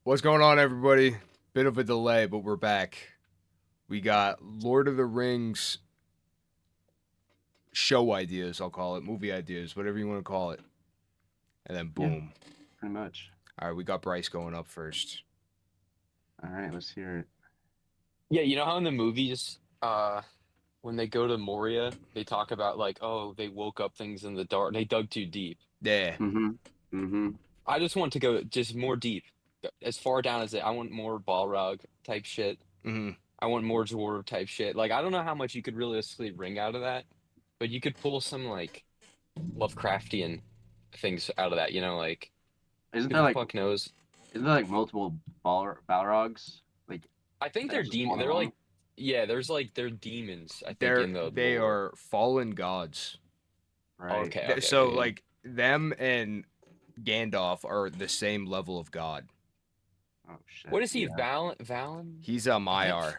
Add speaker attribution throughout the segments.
Speaker 1: What's going on, everybody? Bit of a delay, but we're back. We got Lord of the Rings show ideas, I'll call it, movie ideas, whatever you want to call it. And then
Speaker 2: Yeah,
Speaker 1: boom.
Speaker 2: pretty much.
Speaker 1: All right, we got Bryce going up first.
Speaker 2: All right, let's hear it.
Speaker 3: Yeah, you know how in the movies, when they go to Moria, they talk about like, oh, they woke up things in the dark. They dug too deep.
Speaker 1: Yeah.
Speaker 2: Mm-hmm. Mm-hmm.
Speaker 3: I just want to go just more deep, as far down as it. I want more Balrog type shit.
Speaker 1: hmm
Speaker 3: I want more dwarf type shit. Like, I don't know how much you could realistically wring out of that, but you could pull some like Lovecraftian things out of that. Like
Speaker 2: Isn't
Speaker 3: who
Speaker 2: there
Speaker 3: the
Speaker 2: like
Speaker 3: fuck knows?
Speaker 2: isn't there like multiple Balrogs? Like
Speaker 3: I think they're
Speaker 2: that's just one of
Speaker 3: They're
Speaker 2: them,
Speaker 3: like, yeah, they're demons. I think
Speaker 1: They're
Speaker 3: in the
Speaker 1: they
Speaker 3: lore.
Speaker 1: are fallen gods.
Speaker 2: right?
Speaker 3: Okay, okay,
Speaker 1: So
Speaker 3: okay, yeah.
Speaker 1: like them and Gandalf are the same level of god.
Speaker 2: Oh shit.
Speaker 3: What is he?
Speaker 2: Yeah.
Speaker 3: Valen?
Speaker 1: He's a
Speaker 3: I think.
Speaker 1: Maiar.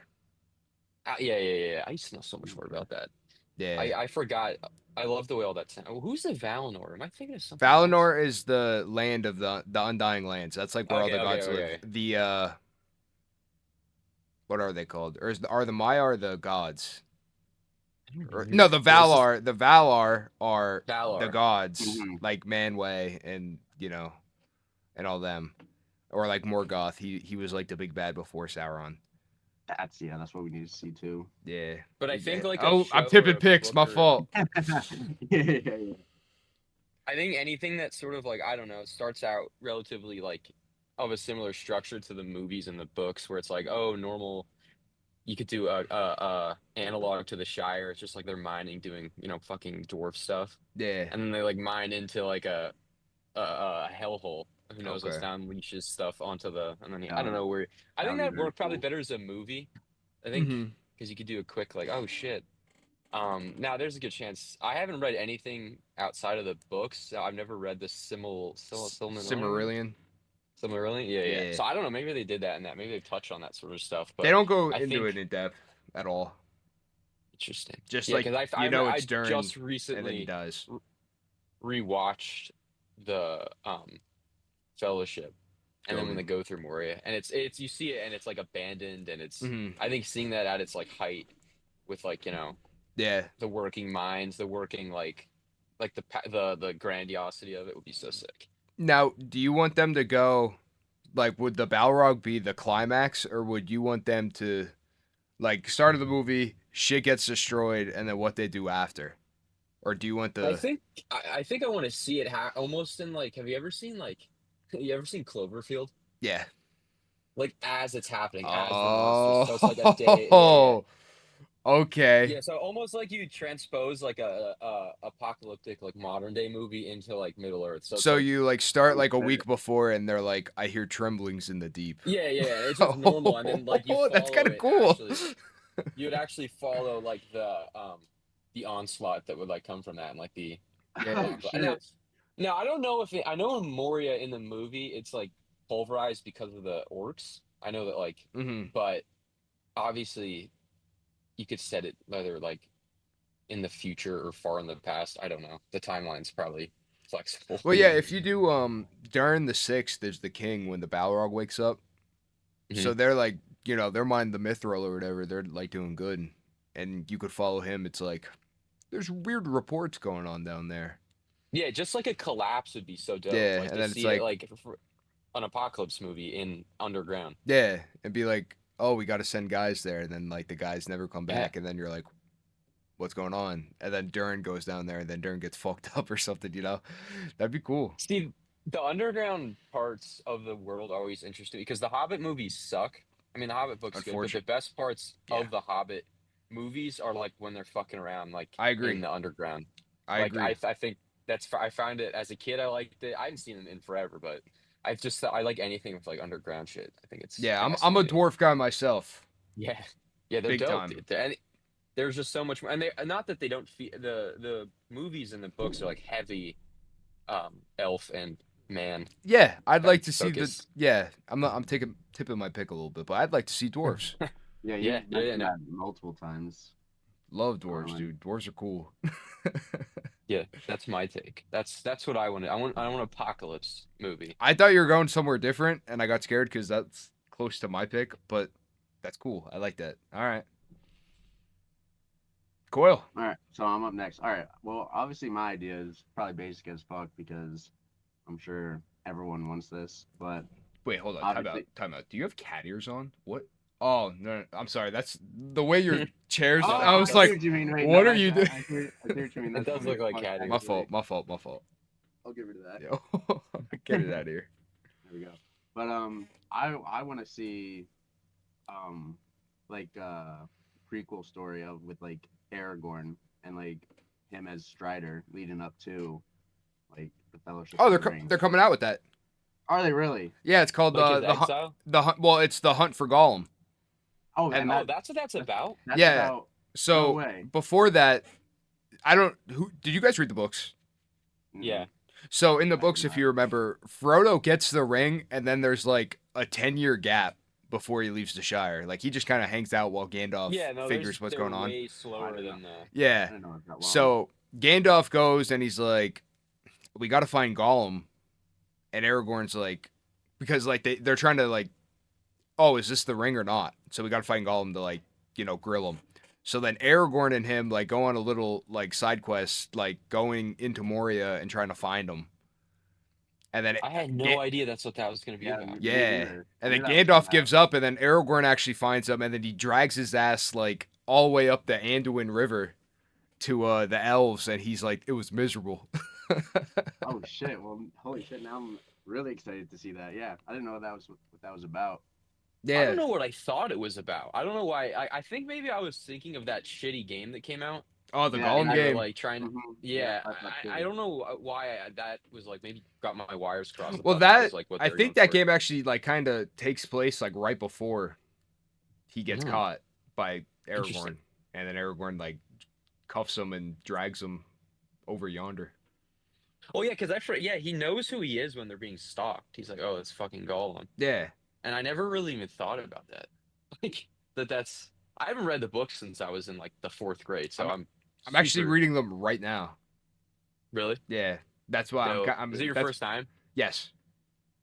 Speaker 3: Yeah. I used to know so much more about that.
Speaker 1: Yeah.
Speaker 3: I forgot. I love the way all that sounds. Who's the Valinor? Am I thinking of something else?
Speaker 1: Valinor is the land of the Undying Lands. That's like where all the gods live.
Speaker 3: Okay.
Speaker 1: The what are they called? Are the Maiar the gods?
Speaker 3: I don't
Speaker 1: Or,
Speaker 3: know.
Speaker 1: no, the
Speaker 3: Yeah, this is
Speaker 1: Valar are the
Speaker 3: Valar.
Speaker 1: gods,
Speaker 2: Mm-hmm.
Speaker 1: like Manwë and and all them, or like Morgoth. He was like the big bad before Sauron.
Speaker 2: That's what we need to see too.
Speaker 1: Yeah.
Speaker 3: But I think like a
Speaker 1: Oh, I'm
Speaker 3: show or
Speaker 1: tipping
Speaker 3: a
Speaker 1: picks.
Speaker 3: book
Speaker 1: My
Speaker 3: or
Speaker 1: fault.
Speaker 2: Yeah.
Speaker 3: I think anything that sort of like I don't know starts out relatively like of a similar structure to the movies and the books where it's like oh normal you could do a analog to the Shire. It's just like they're mining doing fucking dwarf stuff
Speaker 1: Yeah.
Speaker 3: and then they like mine into like a hellhole. Who knows what's
Speaker 1: Okay.
Speaker 3: down leashes stuff onto the and then I don't
Speaker 2: That
Speaker 3: know where. I
Speaker 2: that
Speaker 3: think
Speaker 2: would be
Speaker 3: that
Speaker 2: very
Speaker 3: worked probably
Speaker 2: cool.
Speaker 3: better as a movie. I think
Speaker 1: hmm
Speaker 3: because you could do a quick like oh shit. Now there's a good chance I haven't read anything outside of the books. So I've never read the Silmarillion.
Speaker 1: Cimmerillion.
Speaker 3: Silmarillion, yeah.
Speaker 1: Yeah.
Speaker 3: So I don't know. Maybe they did that in that. Maybe they touched on that sort of stuff.
Speaker 1: They
Speaker 3: But
Speaker 1: don't go
Speaker 3: I
Speaker 1: into it
Speaker 3: think
Speaker 1: in depth at all.
Speaker 3: interesting.
Speaker 1: Just
Speaker 3: Yeah,
Speaker 1: like
Speaker 3: because I
Speaker 1: it's Durin,
Speaker 3: just
Speaker 1: and then he
Speaker 3: recently
Speaker 1: dies.
Speaker 3: rewatched the Fellowship, and then when
Speaker 1: Goaded.
Speaker 3: they go through Moria, and it's you see it, and it's like abandoned, and it's
Speaker 1: hmm
Speaker 3: I think seeing that at its like height with like
Speaker 1: Yeah.
Speaker 3: the working minds, the working like the grandiosity of it would be so sick.
Speaker 1: Now, do you want them to go? Like, would the Balrog be the climax, or would you want them to like start of the movie, shit gets destroyed, and then what they do after? Or do you want
Speaker 3: I
Speaker 1: the
Speaker 3: think I think I want to see it almost in like have you ever seen like you ever seen Cloverfield?
Speaker 1: yeah?
Speaker 3: Like as it's happening, as the monsters. So it's like a day. Yeah.
Speaker 1: Oh, okay.
Speaker 3: Yeah, so almost like you transpose like a apocalyptic like modern day movie into like Middle Earth. So it's
Speaker 1: So
Speaker 3: like
Speaker 1: you like start
Speaker 2: Oh
Speaker 1: like a
Speaker 2: shit.
Speaker 1: week before, and they're like, "I hear tremblings in the deep."
Speaker 3: yeah, it's just normal and then like you
Speaker 1: That's kind
Speaker 3: follow
Speaker 1: of
Speaker 3: it
Speaker 1: cool.
Speaker 3: actually you would actually follow like the onslaught that would like come from that and like
Speaker 1: Yeah.
Speaker 2: Oh
Speaker 3: I know
Speaker 2: shit.
Speaker 3: now I don't know if I know in Moria in the movie it's like pulverized because of the orcs. I know that like
Speaker 1: hmm
Speaker 3: but obviously you could set it whether like in the future or far in the past. I don't know. The timeline's probably flexible.
Speaker 1: Well, yeah. If you do during the sixth, there's the king when the Balrog wakes up.
Speaker 3: hmm
Speaker 1: So they're like, they're minding the mithril or whatever. They're like doing good, and you could follow him. It's like there's weird reports going on down there.
Speaker 3: Yeah, just like a collapse would be so dope.
Speaker 1: Yeah,
Speaker 3: Like
Speaker 1: and
Speaker 3: to
Speaker 1: then it's
Speaker 3: see it
Speaker 1: like,
Speaker 3: like for an apocalypse movie in underground.
Speaker 1: yeah, and be like, oh, we got to send guys there, and then like the guys never come
Speaker 3: Yeah.
Speaker 1: back, and then you're like, what's going on? And then Durin goes down there, and then Durin gets fucked up or something. That'd be cool.
Speaker 3: See, the underground parts of the world are always interesting because the Hobbit movies suck. I mean, the Hobbit book's good, but the
Speaker 1: Unfortunate.
Speaker 3: best parts
Speaker 1: Yeah,
Speaker 3: of the Hobbit movies are like when they're fucking around, like
Speaker 1: I agree.
Speaker 3: in the underground.
Speaker 1: I
Speaker 3: Like
Speaker 1: agree.
Speaker 3: I think I found it as a kid. I liked it. I haven't seen it in forever, but I like anything with like underground shit. I think it's
Speaker 1: Yeah, I'm a
Speaker 3: fascinating.
Speaker 1: dwarf guy myself,
Speaker 3: Yeah, yeah, they're
Speaker 1: big
Speaker 3: dope,
Speaker 1: time.
Speaker 3: dude. And there's just so much more, and they not that they don't feel the movies and the books are like heavy elf and man
Speaker 1: Yeah, I'd like to see the.
Speaker 3: focus.
Speaker 1: Yeah, I'm not. I'm taking tipping my pick a little bit, but I'd like to see dwarves.
Speaker 2: Yeah,
Speaker 3: Yeah,
Speaker 2: you've
Speaker 3: yeah,
Speaker 2: mentioned
Speaker 3: no.
Speaker 2: that multiple times.
Speaker 1: Love dwarves,
Speaker 2: Like,
Speaker 1: dude. Dwarves are cool.
Speaker 3: Yeah, that's my take. That's what I wanted. I want an apocalypse movie.
Speaker 1: I thought you were going somewhere different, and I got scared because that's close to my pick. But that's cool. I like that. All right, Coil.
Speaker 2: All right, so I'm up next. All right, well, obviously my idea is probably basic as fuck because I'm sure everyone wants this, but
Speaker 1: Wait, hold on. Time out.
Speaker 2: obviously.
Speaker 1: Time out. Do you have cat ears on? What? Oh no, I'm sorry. That's the way your chairs.
Speaker 2: Oh,
Speaker 1: I
Speaker 2: I
Speaker 1: was
Speaker 3: It
Speaker 2: see
Speaker 1: like,
Speaker 2: what you mean. Wait,
Speaker 1: what
Speaker 2: no,
Speaker 1: are you doing?
Speaker 2: I see what you mean. That's
Speaker 3: does
Speaker 2: funny
Speaker 3: look
Speaker 2: as
Speaker 3: like
Speaker 2: fuck,
Speaker 3: cat ears.
Speaker 1: My
Speaker 2: actually.
Speaker 1: fault. My fault. My fault.
Speaker 2: I'll give rid of that.
Speaker 1: Yo, get it out of here.
Speaker 2: There we go. But I want to see um like prequel story of with like Aragorn and like him as Strider leading up to like the Fellowship
Speaker 1: Oh,
Speaker 2: of the Ring.
Speaker 1: they're coming out with that.
Speaker 2: Are they really?
Speaker 1: Yeah, it's called
Speaker 3: Like his
Speaker 1: the hunt.
Speaker 3: exile.
Speaker 1: The hunt. Well, it's the hunt for Gollum.
Speaker 2: Oh,
Speaker 1: And
Speaker 2: and
Speaker 3: Oh, that's what that's about.
Speaker 2: that's
Speaker 1: yeah.
Speaker 2: about no
Speaker 1: So
Speaker 2: way.
Speaker 1: before that, I don't. Who did you guys read the books?
Speaker 3: Yeah.
Speaker 1: So in the
Speaker 2: I
Speaker 1: books,
Speaker 2: did
Speaker 1: if
Speaker 2: not.
Speaker 1: you remember, Frodo gets the ring, and then there's like a 10-year gap before he leaves the Shire. Like he just kind of hangs out while Gandalf
Speaker 3: Yeah, no,
Speaker 1: figures what's
Speaker 3: they're
Speaker 1: going on.
Speaker 3: way slower
Speaker 2: didn't
Speaker 3: than the.
Speaker 2: I
Speaker 1: Yeah.
Speaker 2: didn't know it was that long.
Speaker 1: So Gandalf goes and he's like, "We got to find Gollum," and Aragorn's like, because like they're trying to like, "Oh, is this the ring or not?" So we got to find Gollum to like grill him. So then Aragorn and him like go on a little like side quest, like going into Moria and trying to find him. And then
Speaker 3: I had no idea that's what that was going to be
Speaker 2: yeah,
Speaker 3: about.
Speaker 2: me
Speaker 1: yeah.
Speaker 2: neither. I
Speaker 1: And
Speaker 2: knew
Speaker 1: then
Speaker 2: that was
Speaker 1: Gandalf gives up, and then Aragorn actually finds him, and then he drags his ass like all the way up the Anduin River to the elves, and he's like, it was miserable.
Speaker 2: Oh shit! Well, holy shit! Now I'm really excited to see that. Yeah, I didn't know what that was about.
Speaker 3: I
Speaker 1: Yeah.
Speaker 3: don't know what I thought it was about. I don't know why. I think maybe I was thinking of that shitty game that came out.
Speaker 1: Oh, the
Speaker 2: Yeah,
Speaker 1: Gollum
Speaker 3: And they were
Speaker 1: game.
Speaker 3: like trying.
Speaker 2: Mm-hmm.
Speaker 3: Yeah,
Speaker 2: I thought
Speaker 3: I
Speaker 2: too.
Speaker 3: don't know why that was like maybe got my wires crossed. I
Speaker 1: Well,
Speaker 3: thought that
Speaker 1: that
Speaker 3: was like what
Speaker 1: I
Speaker 3: they were
Speaker 1: think
Speaker 3: going
Speaker 1: that
Speaker 3: for.
Speaker 1: game actually like kind of takes place like right before he gets
Speaker 3: Hmm.
Speaker 1: caught by
Speaker 3: Interesting.
Speaker 1: Aragorn, and then Aragorn like cuffs him and drags him over yonder.
Speaker 3: Oh yeah, because yeah, he knows who he is when they're being stalked. He's like, oh, it's fucking Gollum,
Speaker 1: Yeah.
Speaker 3: and I never really even thought about that. Like that's. I haven't read the book since I was in like the fourth grade, so
Speaker 1: I'm
Speaker 3: I'm
Speaker 1: actually
Speaker 3: super
Speaker 1: reading them right now.
Speaker 3: really.
Speaker 1: Yeah. That's why
Speaker 3: Dope.
Speaker 1: I'm
Speaker 3: Is it your
Speaker 1: that's
Speaker 3: first time?
Speaker 1: Yes.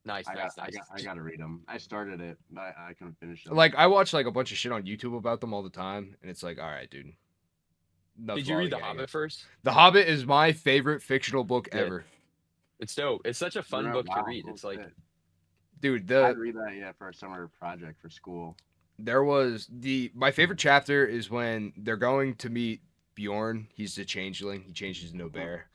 Speaker 3: Nice, nice, nice.
Speaker 2: I got to read them. I started it, but I couldn't finish them.
Speaker 1: Like I watch like a bunch of shit on YouTube about them all the time, and it's like, all right, dude.
Speaker 3: Did you read The Hobbit first?
Speaker 1: The Hobbit is my favorite fictional book
Speaker 3: Yeah.
Speaker 1: ever.
Speaker 3: It's dope. It's such a fun book to read. It's like
Speaker 1: Dude,
Speaker 2: I'd read that for a summer project for school.
Speaker 1: there was my favorite chapter is when they're going to meet Bjorn. He's the changeling. He changes into a bear.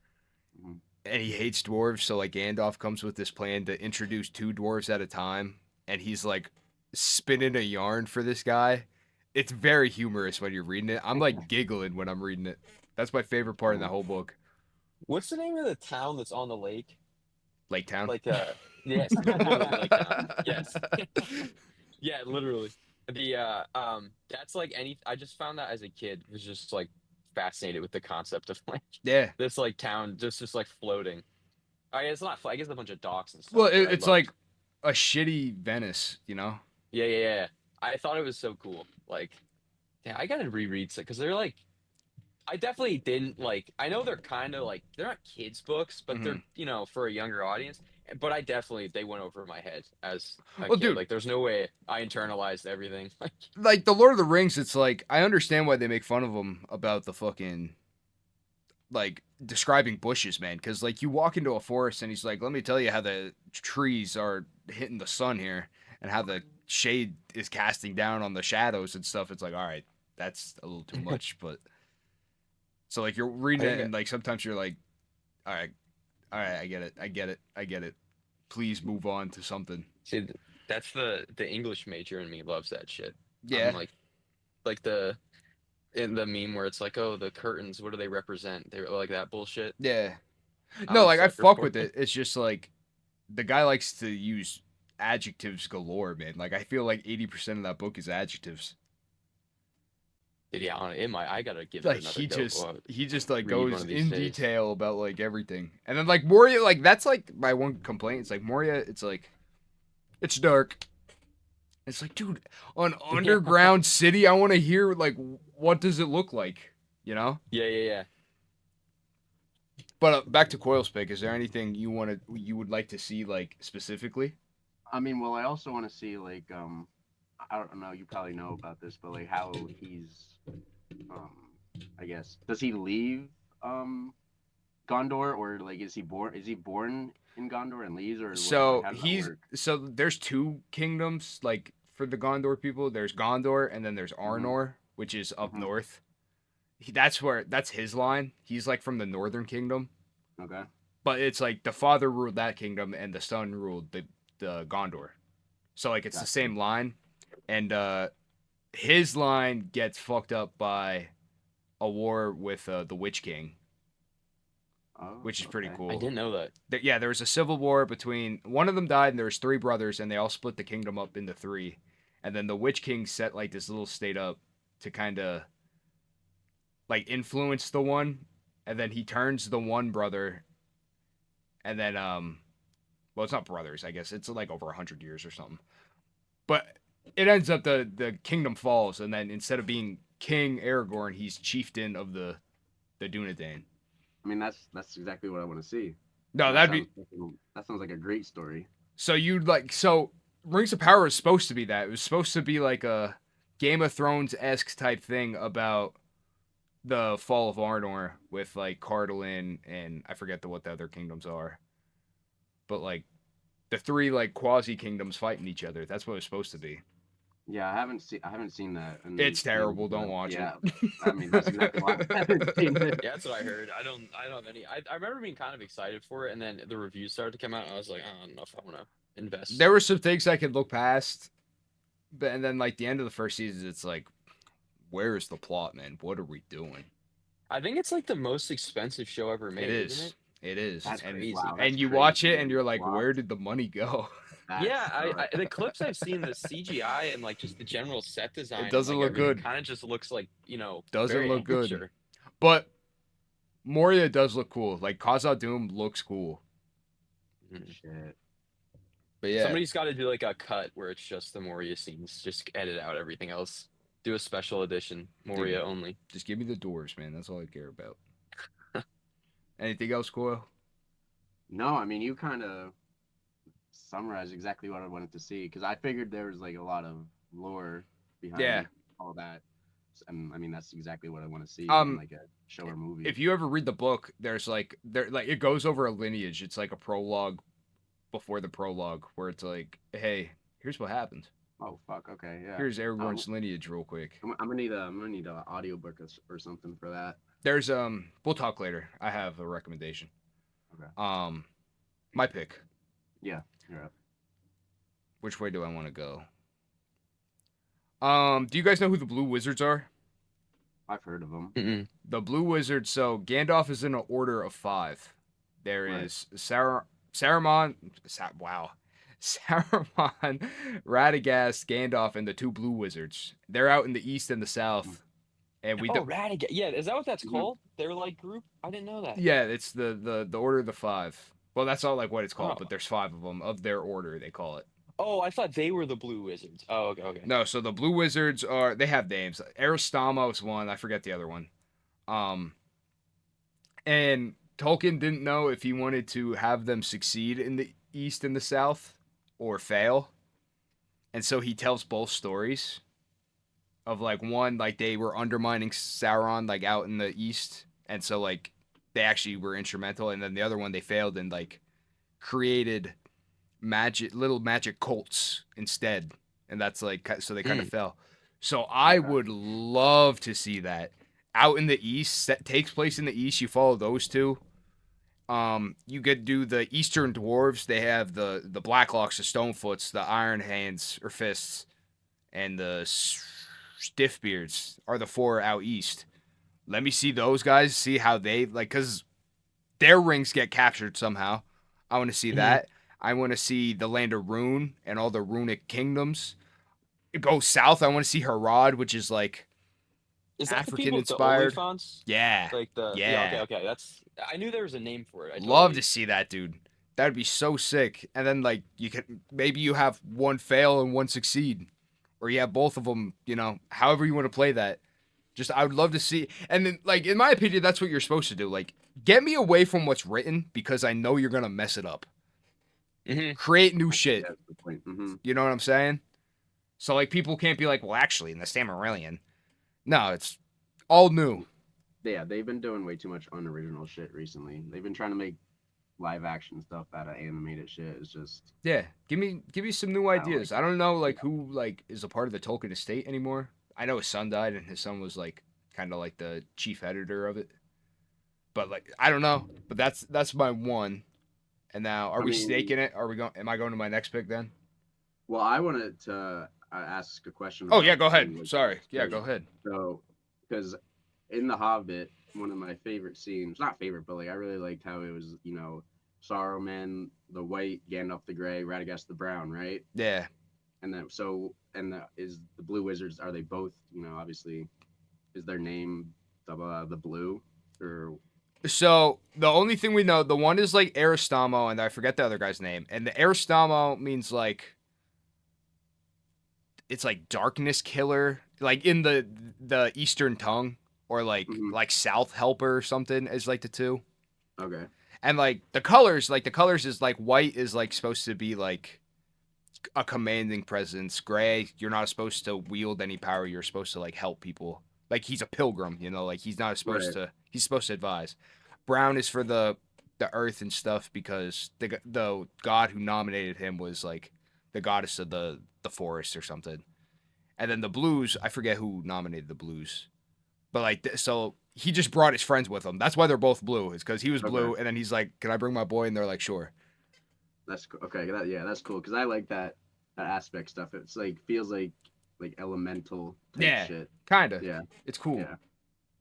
Speaker 2: Mhm.
Speaker 1: And he hates dwarves, so like Gandalf comes with this plan to introduce 2 dwarves at a time, and he's like spinning a yarn for this guy. It's very humorous when you're reading it. I'm like giggling when I'm reading it. That's my favorite part in that whole book.
Speaker 3: what's the name of the town that's on the lake?
Speaker 1: Lake Town.
Speaker 3: Like yes, literally Lake Town. Yes. Yeah, literally. That's like I just found that as a kid was just like fascinated with the concept of like
Speaker 1: Yeah.
Speaker 3: this like town just like floating. I guess it's not I guess a bunch of docks and stuff.
Speaker 1: Well,
Speaker 3: but I
Speaker 1: it's
Speaker 3: loved-
Speaker 1: like a shitty Venice, you know?
Speaker 3: yeah. I thought it was so cool. Like, yeah, I gotta reread it because they're like I definitely didn't like. I know they're kind of like they're not kids' books, but they're for a younger audience. But I definitely they went over my head as a
Speaker 1: Well,
Speaker 3: kid.
Speaker 1: dude,
Speaker 3: Like, there's no way I internalized everything.
Speaker 1: like the Lord of the Rings, it's like I understand why they make fun of them about the fucking like describing bushes, man. Because like you walk into a forest and he's like, "Let me tell you how the trees are hitting the sun here and how the shade is casting down on the shadows and stuff." It's like, all right, that's a little too much, but so like you're reading it and like sometimes you're like, all right, I get it. Please move on to something.
Speaker 3: See, that's the English major in me loves that shit.
Speaker 1: Yeah.
Speaker 3: I'm like the in the meme where it's like, oh, the curtains, what do they represent? They're like that bullshit.
Speaker 1: Yeah.
Speaker 3: I'm
Speaker 1: No,
Speaker 3: a
Speaker 1: like I
Speaker 3: sucker
Speaker 1: fuck
Speaker 3: for
Speaker 1: with it. It's just like the guy likes to use adjectives galore, man. Like I feel like 80% of that book is adjectives.
Speaker 3: Yeah, I gotta give it
Speaker 1: Like
Speaker 3: another go.
Speaker 1: he just like
Speaker 3: read one
Speaker 1: goes
Speaker 3: of these
Speaker 1: in
Speaker 3: days.
Speaker 1: detail about like everything. And then like Moria, like that's like my one complaint. It's like Moria, it's like it's dark. It's like, dude, an underground city, I want to hear like what does it look like, you know?
Speaker 3: Yeah.
Speaker 1: But back to Coil's pick. Is there anything you would like to see like specifically?
Speaker 2: I mean, well, I also want to see like I don't know, you probably know about this, but like how he's um I guess does he leave um Gondor, or like is he born in Gondor and leaves, or what, like how does that work?
Speaker 1: So there's two kingdoms like for the Gondor people. There's Gondor and then there's
Speaker 2: Hmm.
Speaker 1: Arnor, which is up
Speaker 2: Hmm.
Speaker 1: north. That's his line. He's like from the northern kingdom,
Speaker 2: Okay,
Speaker 1: but it's like the father ruled that kingdom and the son ruled the Gondor. So like it's the
Speaker 2: gotcha.
Speaker 1: same line, and his line gets fucked up by a war with the Witch King,
Speaker 2: Oh,
Speaker 1: which is pretty
Speaker 2: okay.
Speaker 3: I
Speaker 1: cool.
Speaker 3: didn't know that.
Speaker 1: Yeah, there was a civil war between one of them died, and there was three brothers, and they all split the kingdom up into three. And then the Witch King set like this little state up to kind of like influence the one, and then he turns the one brother, and then well, it's not brothers, I guess it's like over 100 years or something. But it ends up the kingdom falls, and then instead of being King Aragorn, he's chieftain of the Dunedain.
Speaker 2: I mean, that's exactly what I want to see.
Speaker 1: No,
Speaker 2: That
Speaker 1: that'd be
Speaker 2: sounds that sounds like a great story.
Speaker 1: so you'd like so Rings of Power is supposed to be that. It was supposed to be like a Game of Thrones esque type thing about the fall of Arnor with like Cardolin and I forget what the other kingdoms are, but like the three like quasi kingdoms fighting each other. That's what it's supposed to be.
Speaker 2: Yeah, I haven't seen that, and
Speaker 1: It's
Speaker 2: I mean,
Speaker 1: terrible. Don't watch it.
Speaker 2: yeah, I mean that's exactly why I haven't seen it.
Speaker 3: Yeah, that's what I heard. I don't have any. I remember being kind of excited for it, and then the reviews started to come out, and I was like, I don't know if I want to invest.
Speaker 1: There were some things I could look past, but and then like the end of the first season, it's like, where is the plot, man? What are we doing?
Speaker 3: I think it's like the most expensive show ever
Speaker 1: It
Speaker 3: made, isn't
Speaker 1: is.
Speaker 3: it?
Speaker 1: It is.
Speaker 3: That's
Speaker 1: And
Speaker 3: crazy.
Speaker 2: Wow, that's
Speaker 1: and you watch
Speaker 2: crazy.
Speaker 1: it and
Speaker 2: And
Speaker 1: you're
Speaker 2: the
Speaker 1: like,
Speaker 2: plot,
Speaker 1: where did the money go?
Speaker 2: that's
Speaker 3: The clips I've seen, the CGI and like just the general set
Speaker 1: It
Speaker 3: design and
Speaker 1: doesn't
Speaker 3: like
Speaker 1: look
Speaker 3: everything
Speaker 1: good.
Speaker 3: kind of just looks like,
Speaker 1: Doesn't
Speaker 3: very
Speaker 1: look good.
Speaker 3: amateur.
Speaker 1: But Moria does look cool. Like Khazad Doom looks cool.
Speaker 3: Mhm.
Speaker 2: shit.
Speaker 1: But yeah,
Speaker 3: Somebody's got to do like a cut where it's just the Moria scenes, just edit out everything else. Do a special edition,
Speaker 1: dude,
Speaker 3: Moria only.
Speaker 1: just give me the doors, man. That's all I care about. Anything else, Coil?
Speaker 2: No, I mean you kind of summarized exactly what I wanted to see, because I figured there was like a lot of lore
Speaker 1: Yeah.
Speaker 2: behind all that, and I mean that's exactly what I want to see in
Speaker 1: Um,
Speaker 2: like a show or movie.
Speaker 1: if you ever read the book, there's like it goes over a lineage. It's like a prologue before the prologue where it's like, hey, here's what happened.
Speaker 2: Oh fuck, okay, yeah.
Speaker 1: Here's
Speaker 2: Um,
Speaker 1: Aragorn's lineage real quick.
Speaker 2: I'm gonna need a audiobook or something for that.
Speaker 1: There's we'll talk later. I have a recommendation.
Speaker 2: Okay.
Speaker 1: Um my pick.
Speaker 2: Yeah, you're up.
Speaker 1: Which way do I want to go? Do you guys know who the Blue Wizards are?
Speaker 2: I've heard of them.
Speaker 3: Mm-mm.
Speaker 1: The Blue Wizards, so Gandalf is in an order of 5. There
Speaker 2: Right.
Speaker 1: is Saruman, wow. Saruman, Radagast, Gandalf, and the two Blue Wizards. They're out in the east and the south. And we
Speaker 3: Oh,
Speaker 1: don't
Speaker 3: Radigan. Yeah, is that what that's
Speaker 2: Mhm.
Speaker 3: called? They're like group? I didn't know that.
Speaker 1: Yeah, it's the order of the 5. Well, that's all like what it's called,
Speaker 3: Oh.
Speaker 1: but there's 5 of them of their order, they call it.
Speaker 3: Oh, I thought they were the Blue Wizards. Oh, okay, okay.
Speaker 1: No, so the Blue Wizards they have names. Aristamos one, I forget the other one. Um and Tolkien didn't know if he wanted to have them succeed in the east and the south or fail. And so he tells both stories of like one like they were undermining Sauron like out in the east and so like they actually were instrumental and then the other one they failed and like created little magic cults instead and that's like so they kind of fell. So I
Speaker 2: Okay.
Speaker 1: would love to see that out in the east that takes place in the east. You follow those two. You could do the Eastern dwarves. They have the Blacklocks, the Stonefoots, the Iron Hands or Fists, and the Stiffbeards are the 4 out east. Let me see those guys. See how they like because their rings get captured somehow. I want to see
Speaker 3: Mhm.
Speaker 1: that. I want to see the land of Rune and all the runic kingdoms. Go south. I want to see Harad, which is like
Speaker 3: Is that the
Speaker 1: African
Speaker 3: people with the
Speaker 1: inspired.
Speaker 3: Oliphants?
Speaker 1: Yeah,
Speaker 3: Like yeah, okay,
Speaker 1: yeah.
Speaker 3: okay. I knew there was a name for it. I
Speaker 1: Love to
Speaker 3: totally.
Speaker 1: see that, dude. That'd be so sick. And then like you could maybe you have one fail and one succeed, or you have both of them. You know, however you want to play that. Just I would love to see, and then like in my opinion, that's what you're supposed to do. Like get me away from what's written because I know you're gonna mess it up. Create new shit.
Speaker 2: That's the point. Mm-hmm.
Speaker 1: You know what I'm saying? So like people can't be like, well, actually, in the Samarillion, no, it's all new.
Speaker 2: Yeah, they've been doing way too much unoriginal shit recently. They've been trying to make live action stuff out of animated shit. It's just
Speaker 1: Yeah, give me some new
Speaker 2: I don't
Speaker 1: ideas.
Speaker 2: like
Speaker 1: I don't know like who like is a part of the Tolkien estate anymore. I know his son died, and his son was like kind of like the chief editor of it. But like I don't know. But that's my one. And now, are
Speaker 2: I
Speaker 1: we
Speaker 2: mean,
Speaker 1: staking it? Are we going? Am I going to my next pick then?
Speaker 2: well, I wanted to ask a question
Speaker 1: Oh yeah,
Speaker 2: about
Speaker 1: go ahead.
Speaker 2: language.
Speaker 1: Sorry. Yeah, go ahead.
Speaker 2: So, because in The Hobbit, one of my favorite scenes, not favorite, but like I really liked how it was, Saruman, the white, Gandalf the gray, Radagast the brown, right?
Speaker 1: Yeah.
Speaker 2: And then is the blue wizards, are they both, obviously, is their name the blue or
Speaker 1: So the only thing we know, the one is like Aristamo, and I forget the other guy's name. And the Aristamo means like it's like darkness killer, like in the Eastern tongue, or
Speaker 2: Mhm.
Speaker 1: like South Helper or something is like the two.
Speaker 2: okay?
Speaker 1: And like the colors is like white is like supposed to be like a commanding presence. Gray, you're not supposed to wield any power. You're supposed to like help people. Like he's a pilgrim, like he's not supposed
Speaker 2: Right.
Speaker 1: to. He's supposed to advise. Brown is for the earth and stuff because the god who nominated him was like the goddess of the forest or something. And then the blues, I forget who nominated the blues, but like so he just brought his friends with him. That's why they're both blue. It's because he was blue,
Speaker 2: Okay.
Speaker 1: and then he's like, "Can I bring my boy?" And they're like, "Sure."
Speaker 2: That's cool. Okay, that's cool because I like that aspect stuff. It's like feels like elemental type
Speaker 1: Yeah,
Speaker 2: shit.
Speaker 1: kinda.
Speaker 2: Yeah,
Speaker 1: It's cool.
Speaker 2: yeah.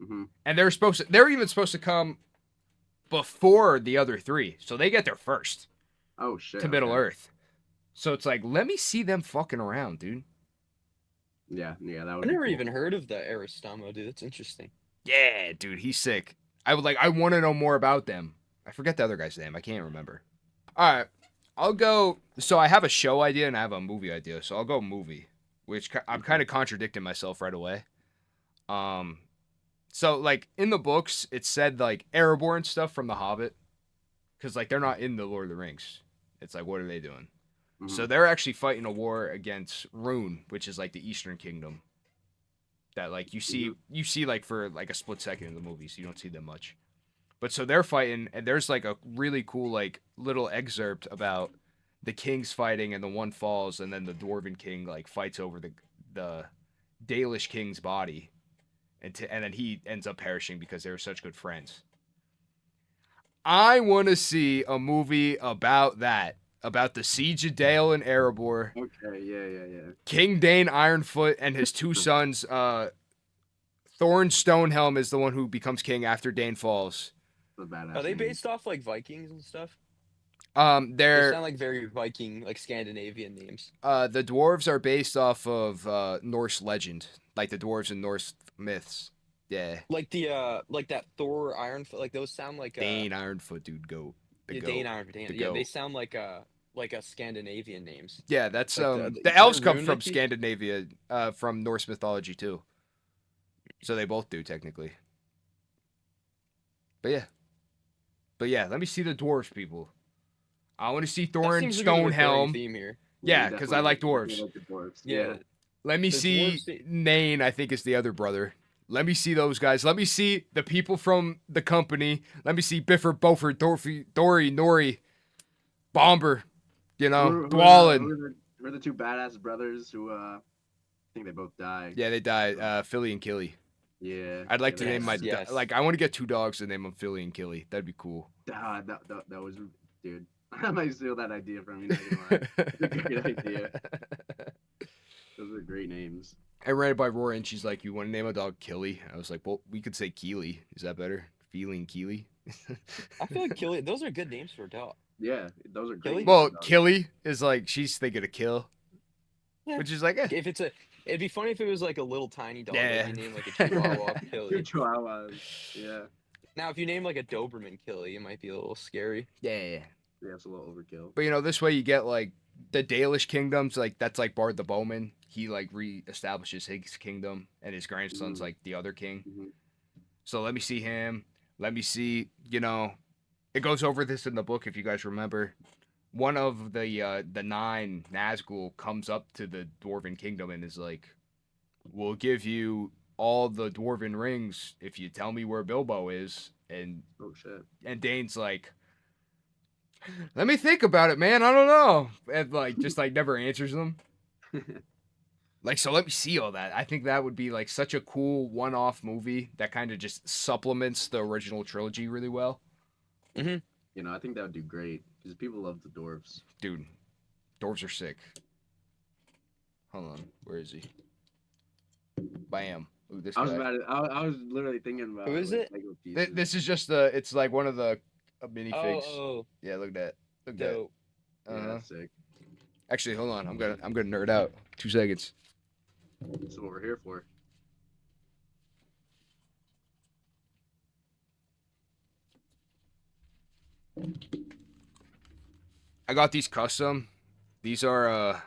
Speaker 2: Mm-hmm.
Speaker 1: And they're even supposed to come before the other three, so they get there first
Speaker 2: Oh shit.
Speaker 1: to Middle
Speaker 2: Okay.
Speaker 1: Earth. So it's like, let me see them fucking around, dude.
Speaker 2: Yeah, that
Speaker 3: I
Speaker 2: would be
Speaker 3: never
Speaker 2: cool.
Speaker 3: even heard of the Aristamo, dude. That's interesting.
Speaker 1: Yeah, dude, he's sick. I want to know more about them. I forget the other guy's name. I can't remember. All right, I'll go. So I have a show idea and I have a movie idea. So I'll go movie, which I'm kind of contradicting myself right away. Um, so like in the books, it said like Aragorn stuff from The Hobbit, because like they're not in the Lord of the Rings. It's like, what are they doing?
Speaker 2: Mhm.
Speaker 1: So they're actually fighting a war against Rune, which is like the Eastern Kingdom. That like you see like for like a split second in the movie, so you don't see them much. But so they're fighting, and there's like a really cool like little excerpt about the kings fighting, and the one falls, and then the Dwarven king like fights over the Dalish king's body, and then he ends up perishing because they were such good friends. I want to see a movie about that, about the siege of Dale and Erebor,
Speaker 2: Okay. Yeah.
Speaker 1: King Dane Ironfoot, and his two sons. Thorn Stonehelm is the one who becomes king after Dane falls.
Speaker 2: The badass
Speaker 3: Are they
Speaker 2: name.
Speaker 3: based off like Vikings and stuff? They
Speaker 1: They're
Speaker 3: sound like very Viking, like Scandinavian names.
Speaker 1: the dwarves are based off of Norse legend, like the dwarves in Norse myths. Yeah,
Speaker 3: Like like that Thor Ironfoot, like those sound like
Speaker 1: Dane Ironfoot, dude, go the
Speaker 3: yeah,
Speaker 1: goat,
Speaker 3: Dane Iron Dane.
Speaker 1: the
Speaker 3: Yeah, they
Speaker 1: goat.
Speaker 3: sound like a Scandinavian names.
Speaker 1: Yeah, that's
Speaker 3: Like
Speaker 1: the
Speaker 3: isn't
Speaker 1: elves
Speaker 3: it
Speaker 1: come from
Speaker 3: runic?
Speaker 1: Scandinavia, from Norse mythology too. So they both do technically. But yeah, let me see the dwarves, people. I want to see
Speaker 3: That
Speaker 1: Thorin
Speaker 3: seems like a recurring
Speaker 1: Stonehelm.
Speaker 3: theme here.
Speaker 1: Yeah, because I like
Speaker 2: definitely
Speaker 1: dwarves.
Speaker 2: like the dwarves.
Speaker 3: Yeah,
Speaker 1: Let me
Speaker 3: the
Speaker 1: see
Speaker 3: dwarves.
Speaker 1: Nain, I think is the other brother. Let me see those guys. Let me see the people from the company. Let me see Biffer, Beaufort, Dory, Nori, Bomber, Dwalin.
Speaker 2: Who are the two badass brothers who I think they both died.
Speaker 1: Yeah, they died. Philly and Killy.
Speaker 2: Yeah.
Speaker 1: I'd like
Speaker 2: Yeah,
Speaker 1: to
Speaker 2: they
Speaker 1: name my
Speaker 3: Yes, yes.
Speaker 1: like I want to get two dogs and name them Philly and Killy. That'd be cool.
Speaker 2: that was, dude. I might steal that idea from you. Not gonna lie. That's a great idea. Those are great names.
Speaker 1: I ran it by Rory and she's like, "You want to name a dog Killy?" I was like, "Well, we could say Keely. Is that better? Feeling Keely."
Speaker 3: I feel like Killy. Those are good names for a dog.
Speaker 2: Yeah, those are
Speaker 3: Killy?
Speaker 2: great.
Speaker 1: Well,
Speaker 2: dogs.
Speaker 1: Killy is like she's thinking of kill,
Speaker 3: Yeah.
Speaker 1: which is like, eh.
Speaker 3: If it'd be funny if it was like a little tiny dog.
Speaker 1: Yeah.
Speaker 3: Like you name like a Chihuahua
Speaker 2: Two
Speaker 3: Killy.
Speaker 2: chihuahuas. Yeah.
Speaker 3: Now, if you name like a Doberman Killy, it might be a little scary.
Speaker 1: Yeah.
Speaker 2: Yeah, it's a little overkill.
Speaker 1: But this way you get like the Dalish kingdoms, like that's like Bard the Bowman. he like reestablishes his kingdom, and his grandson's like the other king.
Speaker 2: Mhm.
Speaker 1: So let me see him. Let me see. It goes over this in the book if you guys remember. One of the 9 Nazgul comes up to the Dwarven kingdom and is like, "We'll give you all the Dwarven rings if you tell me where Bilbo is."
Speaker 2: Oh shit.
Speaker 1: And Dane's like, "Let me think about it, man. I don't know." And like just like never answers them. Like, so let me see all that. I think that would be like such a cool one-off movie that kind of just supplements the original trilogy really well.
Speaker 3: Hmm.
Speaker 2: I think that would do great because people love the dwarves.
Speaker 1: Dude, dwarves are sick. Hold on, where is he? Bam. Ooh, this
Speaker 2: I was
Speaker 1: guy.
Speaker 2: about it. I was literally thinking about
Speaker 3: Who is it?
Speaker 2: Lego pieces.
Speaker 1: This is just it's like one of the minifigs.
Speaker 3: Oh,
Speaker 1: Yeah, look at that. Look at
Speaker 3: dope.
Speaker 1: that.
Speaker 2: Yeah,
Speaker 1: Uh-huh.
Speaker 2: that's sick.
Speaker 1: Actually, hold on. I'm gonna nerd out. 2 seconds.
Speaker 2: That's what we're here for.
Speaker 1: I got these custom. These are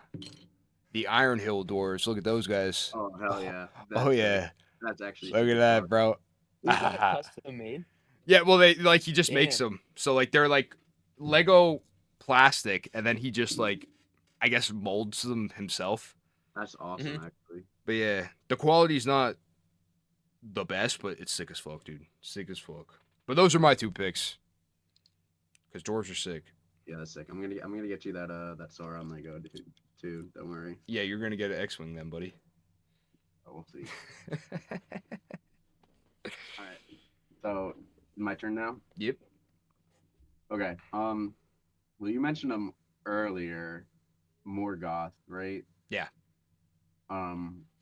Speaker 1: the Iron Hill doors. Look at those guys.
Speaker 2: Oh hell yeah.
Speaker 1: Oh
Speaker 2: That's sick.
Speaker 1: yeah.
Speaker 2: That's actually
Speaker 1: Look
Speaker 2: sick
Speaker 1: at
Speaker 2: as
Speaker 1: that,
Speaker 2: fuck.
Speaker 1: bro.
Speaker 3: We got it custom made.
Speaker 1: Yeah, well they like he just makes
Speaker 3: Damn.
Speaker 1: them. So like they're like Lego plastic and then he just like I guess molds them himself.
Speaker 2: That's awesome actually.
Speaker 1: But yeah, the quality's not the best, but it's sick as fuck, dude. Sick as fuck. But those are my 2 picks. Cuz dwarves are sick.
Speaker 2: Yeah, that's sick. I'm gonna get you that Sauron Lego dude too. Don't worry.
Speaker 1: Yeah, you're gonna get an X-wing then, buddy.
Speaker 2: Oh, we'll see. All right. So my turn now.
Speaker 1: Yep.
Speaker 2: Okay. Well, you mentioned him earlier, Morgoth, right?
Speaker 1: Yeah.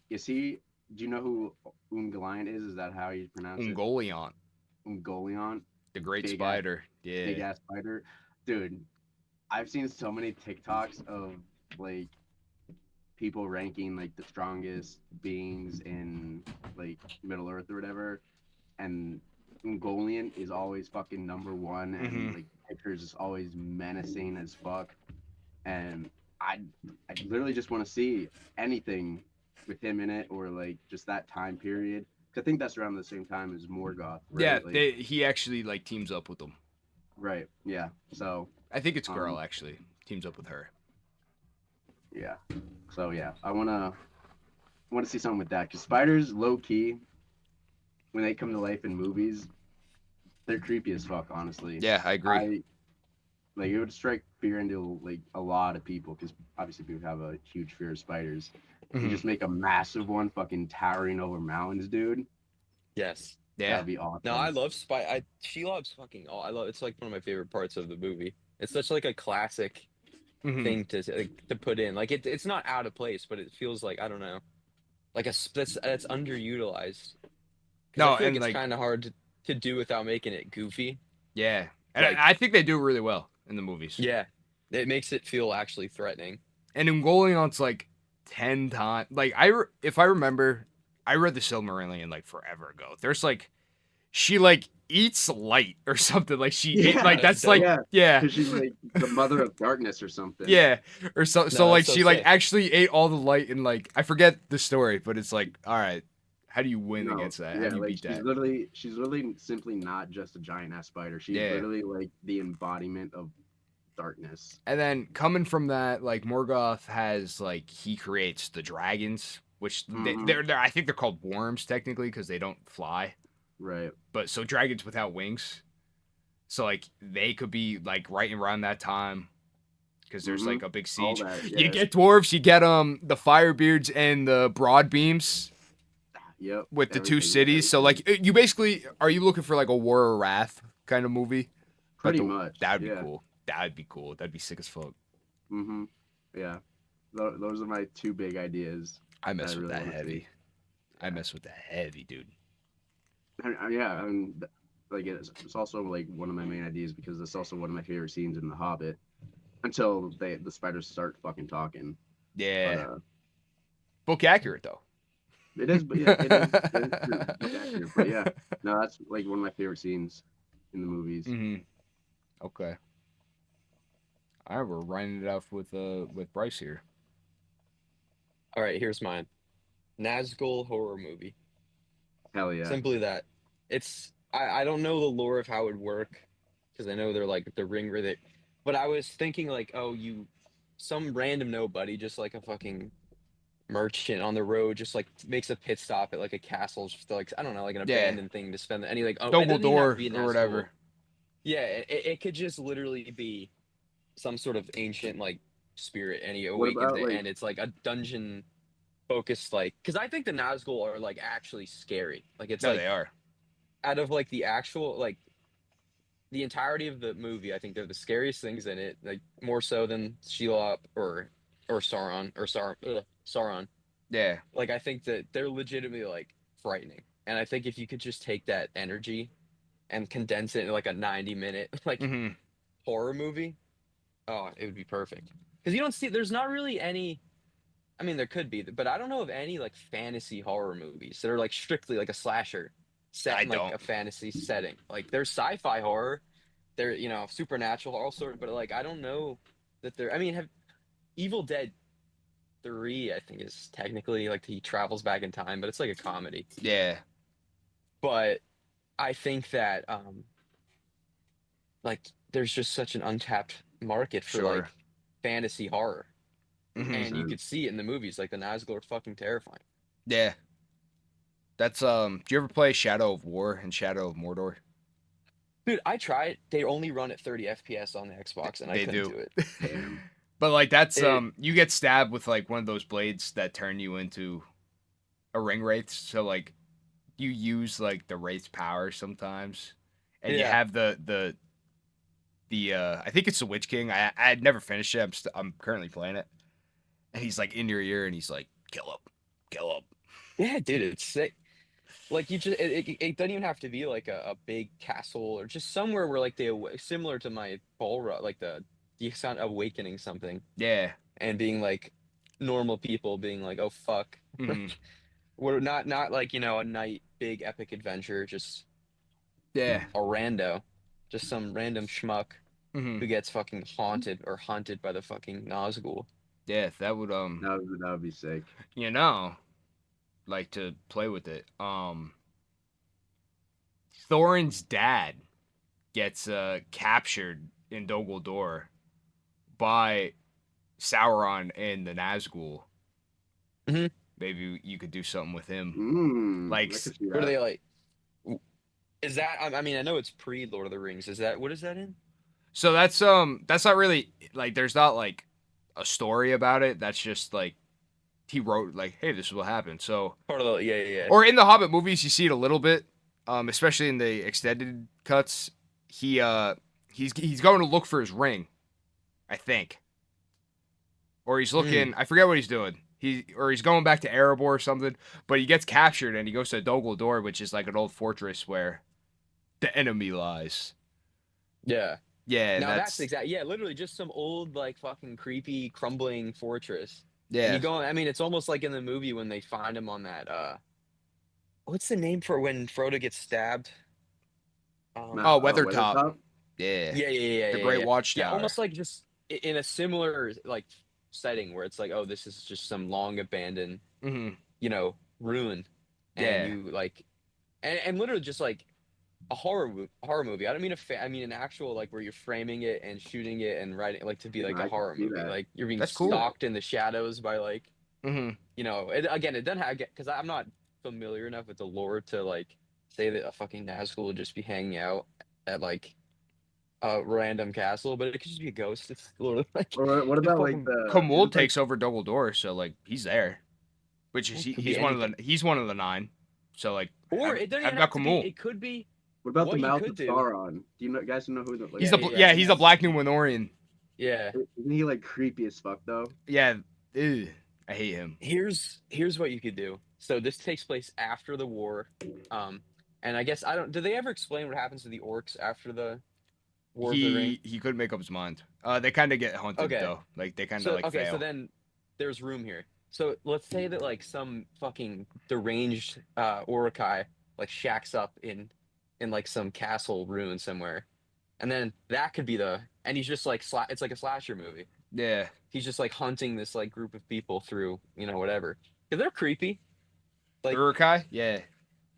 Speaker 2: Is he? Do you know who Ungoliant is? Is that how you pronounce it?
Speaker 1: Ungoliant,
Speaker 2: Ungoliant,
Speaker 1: the great
Speaker 2: Big
Speaker 1: spider.
Speaker 2: big
Speaker 1: Yeah.
Speaker 2: ass spider, dude. I've seen so many TikToks of like people ranking like the strongest beings in like Middle Earth or whatever, and Ungoliant is always fucking number one, and
Speaker 1: Mhm.
Speaker 2: like pictures is always menacing as fuck. And I I literally just want to see anything with him in it or like just that time period. 'Cause I think that's around the same time as Morgoth,
Speaker 1: Yeah,
Speaker 2: right? Like
Speaker 1: he actually like teams up with them.
Speaker 2: right, yeah. So
Speaker 1: I think it's girl
Speaker 2: um
Speaker 1: actually teams up with her.
Speaker 2: yeah, so yeah, I want to see something with that because spiders, low key, when they come to life in movies, they're creepy as fuck. Honestly,
Speaker 1: Yeah, I agree.
Speaker 2: I like it would strike fear into like a lot of people because obviously people have a huge fear of spiders. You
Speaker 1: Mhm.
Speaker 2: just make a massive one, fucking towering over mountains, dude.
Speaker 3: Yes.
Speaker 1: Yeah.
Speaker 2: That'd be awesome.
Speaker 3: No, I love she loves fucking all. I love. It's like one of my favorite parts of the movie. It's such like a classic
Speaker 1: Mhm.
Speaker 3: thing to put in. Like it's not out of place, but it feels like I don't know, like that's underutilized. Because I
Speaker 1: No,
Speaker 3: feel like
Speaker 1: and
Speaker 3: it's
Speaker 1: like
Speaker 3: kind of hard to do without making it goofy.
Speaker 1: yeah, and
Speaker 3: Like
Speaker 1: I think they do really well in the movies.
Speaker 3: yeah, it makes it feel actually threatening.
Speaker 1: And Ungoliant's like 10 times. Like if I remember, I read the Silmarillion like forever ago. There's like she like eats light or something. Like she ate
Speaker 2: Yeah,
Speaker 1: like
Speaker 3: That's
Speaker 1: that's
Speaker 3: dope.
Speaker 1: like
Speaker 2: yeah,
Speaker 1: yeah.
Speaker 2: because she's like the mother of darkness or something.
Speaker 1: Yeah, or so
Speaker 3: No,
Speaker 1: like
Speaker 3: that's so
Speaker 1: she like
Speaker 3: sick.
Speaker 1: actually ate all the light and like I forget the story, but it's like all right, how do you win
Speaker 2: No,
Speaker 1: against that? How
Speaker 2: yeah,
Speaker 1: do you
Speaker 2: like
Speaker 1: beat that?
Speaker 2: she's literally simply not just a giant ass spider. She's
Speaker 1: Yeah,
Speaker 2: literally like the embodiment of darkness.
Speaker 1: and then coming from that, like Morgoth has like he creates the dragons, which
Speaker 2: Hmm.
Speaker 1: they're I think they're called worms technically because they don't fly,
Speaker 2: Right.
Speaker 1: but so dragons without wings. So like they could be like right around that time because there's
Speaker 2: Hmm.
Speaker 1: like a big
Speaker 2: All
Speaker 1: siege.
Speaker 2: that.
Speaker 1: You
Speaker 2: Yeah.
Speaker 1: get dwarves, you get the firebeards and the broadbeams
Speaker 2: Yep.
Speaker 1: with the 2
Speaker 2: Everything.
Speaker 1: cities. So
Speaker 2: Everything.
Speaker 1: like you basically are you looking for like a War or Wrath kind of movie? But
Speaker 2: Pretty much.
Speaker 1: that would be
Speaker 2: Yeah.
Speaker 1: cool. That'd be cool. That'd be sick as fuck.
Speaker 2: Hmm. Yeah. Those are my two big ideas
Speaker 1: I
Speaker 2: that I
Speaker 1: mess with
Speaker 2: really
Speaker 1: that
Speaker 2: want to see.
Speaker 1: heavy. I
Speaker 2: Yeah.
Speaker 1: mess with that heavy, dude.
Speaker 2: Yeah. Like it's also like one of my main ideas because it's also one of my favorite scenes in The Hobbit until the spiders start fucking talking. But
Speaker 1: Yeah. Book accurate though.
Speaker 2: it is, but yeah, it is pretty book accurate. But yeah, no, that's like one of my favorite scenes in the movies.
Speaker 1: Mhm. Okay. All right, we're running it off with Bryce here.
Speaker 3: All right, here's mine. Nazgul horror movie.
Speaker 2: Hell yeah.
Speaker 3: Simply that. I don't know the lore of how it would work because I know they're like the ring with it, but I was thinking like, oh, you some random nobody, just like a fucking merchant on the road, just like makes a pit stop at like a castle, just to, like I don't know, like an
Speaker 1: Yeah,
Speaker 3: abandoned thing to spend. And he like, oh, it
Speaker 1: Doggle
Speaker 3: doesn't even have to
Speaker 1: Door
Speaker 3: be a
Speaker 1: or
Speaker 3: Nazgul.
Speaker 1: whatever.
Speaker 3: Yeah, it could just literally be some sort of ancient like spirit, and he
Speaker 2: What
Speaker 3: awakens
Speaker 2: about
Speaker 3: it,
Speaker 2: like
Speaker 3: and it's like a dungeon focused like because I think the Nazgul are like actually scary. Like it's
Speaker 1: No,
Speaker 3: like
Speaker 1: they are.
Speaker 3: out of like the actual like the entirety of the movie, I think they're the scariest things in it, like more so than Shelob or Sauron.
Speaker 1: Yeah.
Speaker 3: Like I think that they're legitimately like frightening. And I think if you could just take that energy and condense it in like a 90-minute like
Speaker 1: Hmm.
Speaker 3: horror movie, oh, it would be perfect. Because you don't see there's not really any I mean there could be, but I don't know of any like fantasy horror movies that are like strictly like a slasher set
Speaker 1: I
Speaker 3: in like
Speaker 1: don't.
Speaker 3: a fantasy setting. Like there's sci-fi horror, they're supernatural all sort, but like I don't know that they're. I mean, have Evil Dead 3? I think is technically like he travels back in time, but it's like a comedy.
Speaker 1: Yeah.
Speaker 3: But I think that like there's just such an untapped market for
Speaker 1: Sure.
Speaker 3: like fantasy horror,
Speaker 1: Hmm.
Speaker 3: and you
Speaker 2: 100%?
Speaker 3: could see it in the movies. Like the Nazgul are fucking terrifying.
Speaker 1: Yeah. That's Do you ever play Shadow of War and Shadow of Mordor?
Speaker 3: Dude, I tried. They only run at 30 FPS on the Xbox, and I
Speaker 1: They
Speaker 3: couldn't
Speaker 1: do.
Speaker 3: do it.
Speaker 2: Damn.
Speaker 1: But like that's
Speaker 3: It
Speaker 1: you get stabbed with like one of those blades that turn you into a ring wraith. So like you use like the wraith's power sometimes, and you
Speaker 3: yeah.
Speaker 1: have the I think it's the Witch King. I had never finished it. I'm currently playing it, and he's like in your ear, and he's like kill up.
Speaker 3: Yeah, dude, it's sick. Like you just it doesn't even have to be like a big castle or just somewhere where like similar to my Balrog, like the sound awakening something
Speaker 1: Yeah.
Speaker 3: and being like normal people being like, oh fuck.
Speaker 1: Hmm.
Speaker 3: We're not like, a night big epic adventure, just
Speaker 1: Yeah.
Speaker 3: a rando. Just some random schmuck
Speaker 1: Hmm.
Speaker 3: who gets fucking haunted or hunted by the fucking Nazgul.
Speaker 1: Yeah. That would
Speaker 2: That would be sick.
Speaker 1: you know like to play with it. Thorin's dad gets captured in Dogol Door by Sauron and the Nazgul.
Speaker 3: Hmm.
Speaker 1: Maybe you could do something with him. Like,
Speaker 2: I could see
Speaker 3: What are
Speaker 2: that.
Speaker 3: they like? Is that I mean, I know it's pre Lord of the Rings. Is that what is that in?
Speaker 1: so that's not really like there's not like a story about it. That's just like he wrote like, hey, this is what happened. So
Speaker 3: Part of the yeah, yeah, yeah.
Speaker 1: or in the Hobbit movies, you see it a little bit, especially in the extended cuts. He he's going to look for his ring, I think, or he's
Speaker 3: Mm,
Speaker 1: looking. I forget what he's doing. He's going back to Erebor or something. But he gets captured and he goes to Dogol Door, which is like an old fortress where the enemy lies.
Speaker 3: yeah.
Speaker 1: Yeah, and
Speaker 3: Now that's
Speaker 1: that's
Speaker 3: exact. Yeah, literally just some old like fucking creepy crumbling fortress. And
Speaker 1: yeah.
Speaker 3: you go. I mean, it's almost like in the movie when they find him on that. What's the name for when Frodo gets stabbed?
Speaker 1: Oh, Weathertop.
Speaker 2: Weathertop.
Speaker 1: Yeah,
Speaker 3: Yeah, yeah, yeah,
Speaker 1: the
Speaker 3: yeah,
Speaker 1: Great
Speaker 3: yeah. Yeah,
Speaker 1: Watchtower.
Speaker 3: almost like just in a similar like setting where it's like, oh, this is just some long abandoned,
Speaker 1: Hmm.
Speaker 3: ruin, and
Speaker 1: Yeah,
Speaker 3: you like, and literally just like a horror movie. I don't mean I mean an actual like where you're framing it and shooting it and writing like to be like a
Speaker 2: I could
Speaker 3: horror
Speaker 2: see
Speaker 3: movie.
Speaker 2: that.
Speaker 3: Like you're being
Speaker 1: that's
Speaker 2: I could see
Speaker 1: cool.
Speaker 2: that.
Speaker 3: stalked in the shadows by like,
Speaker 1: Hmm.
Speaker 3: again, it doesn't have because I'm not familiar enough with the lore to like say that a fucking Nazgul would just be hanging out at like a random castle, but it could just be a ghost. It's literally like
Speaker 2: Or what
Speaker 3: the
Speaker 2: about like
Speaker 3: fucking
Speaker 2: the? Is
Speaker 1: Kamul
Speaker 2: it like
Speaker 1: takes over Dogol Door, so like he's there, which is
Speaker 3: it could be anything.
Speaker 1: he's one of the nine. So like
Speaker 3: Or it doesn't
Speaker 1: have
Speaker 3: even
Speaker 1: about
Speaker 3: have to be.
Speaker 1: Kamul.
Speaker 3: It could be
Speaker 2: what about the
Speaker 3: what you
Speaker 2: Mouth
Speaker 3: could
Speaker 2: of
Speaker 3: do.
Speaker 2: Sauron? Do you know guys know who the like?
Speaker 1: He's
Speaker 3: Yeah,
Speaker 1: the
Speaker 3: yeah,
Speaker 1: he's the
Speaker 3: yeah.
Speaker 1: Black Númenórean.
Speaker 3: Yeah.
Speaker 2: Isn't he like creepy as fuck though?
Speaker 1: Yeah, ew, I hate him.
Speaker 3: Here's what you could do. So this takes place after the war. Um, and I guess I don't. Do they ever explain what happens to the orcs after the War of the Ring?
Speaker 1: He couldn't make up his mind. They kind of get hunted
Speaker 3: Okay.
Speaker 1: though. Like they kind of
Speaker 3: So
Speaker 1: like
Speaker 3: so
Speaker 1: fail.
Speaker 3: then there's room here. So let's say that like some fucking deranged Urukai like shacks up in like some castle ruin somewhere. And then that could be and he's just like it's like a slasher movie.
Speaker 1: Yeah.
Speaker 3: He's just like hunting this like group of people through, whatever. Because they're creepy. Like,
Speaker 1: Urukai? Yeah.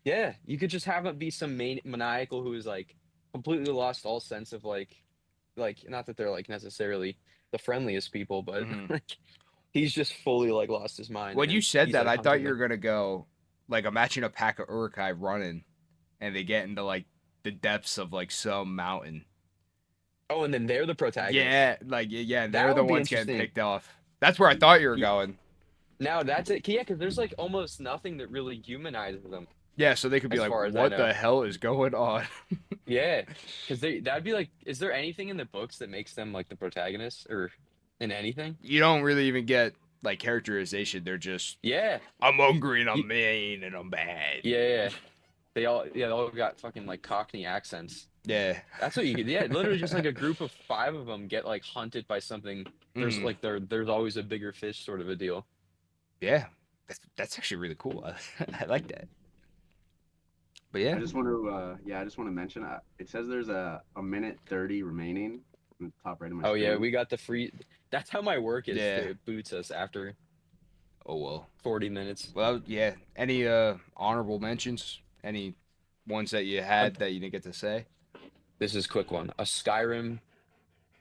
Speaker 3: yeah, you could just have it be some maniacal who is like completely lost all sense of like not that they're like necessarily the friendliest people, but
Speaker 1: hmm
Speaker 3: like he's just fully like lost his mind
Speaker 1: When you
Speaker 3: and
Speaker 1: said
Speaker 3: he's
Speaker 1: that,
Speaker 3: like
Speaker 1: I thought
Speaker 3: hunting
Speaker 1: you were
Speaker 3: them.
Speaker 1: gonna go like imagine a pack of Urukai running and they get into like the depths of like some mountain.
Speaker 3: Oh, and then they're the protagonists.
Speaker 1: Yeah, like yeah, and they're
Speaker 3: That
Speaker 1: the
Speaker 3: would be
Speaker 1: ones getting
Speaker 3: interesting.
Speaker 1: picked off. That's where I thought you were
Speaker 3: Ye-
Speaker 1: going.
Speaker 3: Now that's it. Yeah, because there's like almost nothing that really humanizes them,
Speaker 1: Yeah, so they could be
Speaker 3: as
Speaker 1: like,
Speaker 3: far as I
Speaker 1: "What
Speaker 3: know.
Speaker 1: the hell is going on?"
Speaker 3: Yeah, because that'd be like, is there anything in the books that makes them like the protagonists or in anything?
Speaker 1: You don't really even get like characterization. They're just,
Speaker 3: Yeah,
Speaker 1: "I'm hungry and I'm
Speaker 3: Ye-
Speaker 1: mean and I'm bad."
Speaker 3: yeah. They all got fucking like Cockney accents.
Speaker 1: Yeah.
Speaker 3: That's what you could. Yeah, literally just like a group of five of them get like hunted by something. There's
Speaker 1: hmm
Speaker 3: like there's always a bigger fish sort of a deal.
Speaker 1: Yeah, that's actually really cool. I like that. But yeah,
Speaker 2: I just want to mention. It says there's a minute 30 remaining in the top right of my
Speaker 3: Oh yeah,
Speaker 2: screen.
Speaker 3: we got the free. That's how my work is.
Speaker 1: yeah.
Speaker 3: It boots us after
Speaker 1: Oh well.
Speaker 3: 40 minutes.
Speaker 1: Well, yeah. Any honorable mentions? Any ones that you
Speaker 3: Uh,
Speaker 1: had that you didn't get to say?
Speaker 3: this is a quick one. A Skyrim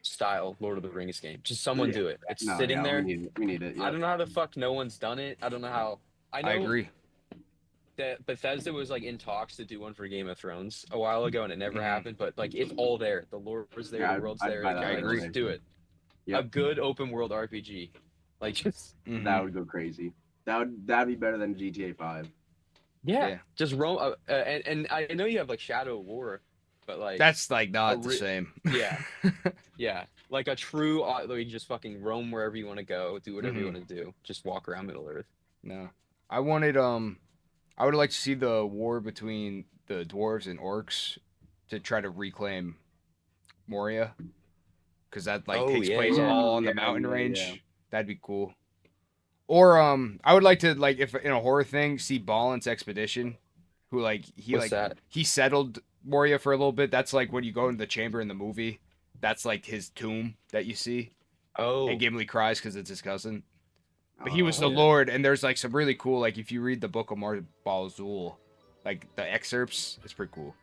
Speaker 3: style Lord of the Rings game. Just someone
Speaker 2: Yeah.
Speaker 3: do it. It's
Speaker 2: No,
Speaker 3: sitting
Speaker 2: yeah, we
Speaker 3: there.
Speaker 2: need it. We need it.
Speaker 3: I
Speaker 2: Yep.
Speaker 3: don't know how the fuck no one's done it. I don't know how. I
Speaker 1: I
Speaker 3: know
Speaker 1: agree.
Speaker 3: that Bethesda was like in talks to do one for Game of Thrones a while ago, and it never
Speaker 1: hmm
Speaker 3: happened. But like, it's all there. The lore is there.
Speaker 2: Yeah,
Speaker 3: The
Speaker 2: I'd,
Speaker 3: world's
Speaker 2: I'd
Speaker 3: there.
Speaker 2: buy
Speaker 1: I
Speaker 2: that
Speaker 3: Like,
Speaker 2: right
Speaker 1: agree.
Speaker 3: just
Speaker 2: away.
Speaker 3: do it. A
Speaker 2: Yep.
Speaker 3: good open world RPG. Like, just
Speaker 1: hmm
Speaker 2: That would go crazy. That'd be better than GTA 5.
Speaker 3: yeah,
Speaker 1: Yeah.
Speaker 3: just roam. And I know you have like Shadow of War, but like
Speaker 1: That's like
Speaker 3: a
Speaker 1: not the same.
Speaker 3: yeah, yeah, like a true like you just fucking roam wherever you want to go, do whatever you
Speaker 1: hmm
Speaker 3: want to do, just walk around Middle Earth.
Speaker 1: No. I wanted I would like to see the war between the dwarves and orcs to try to reclaim Moria because that like
Speaker 3: Oh
Speaker 1: takes
Speaker 3: yeah,
Speaker 1: place
Speaker 3: yeah.
Speaker 1: all
Speaker 2: Ooh,
Speaker 1: on the
Speaker 2: yeah,
Speaker 1: mountain
Speaker 2: yeah, yeah.
Speaker 1: range. That'd be cool. Or I would like to like if in a horror thing see Ballin's expedition, who
Speaker 3: What's that?
Speaker 1: he settled Moria for a little bit. That's like when you go into the chamber in the movie. That's like his tomb that you see, and
Speaker 3: Oh,
Speaker 1: Gimli cries because it's his cousin. But he
Speaker 2: Oh,
Speaker 1: was the
Speaker 3: oh,
Speaker 2: yeah.
Speaker 1: Lord, and there's like some really cool like if you read the book of Mar Balzul, like the excerpts, it's pretty cool.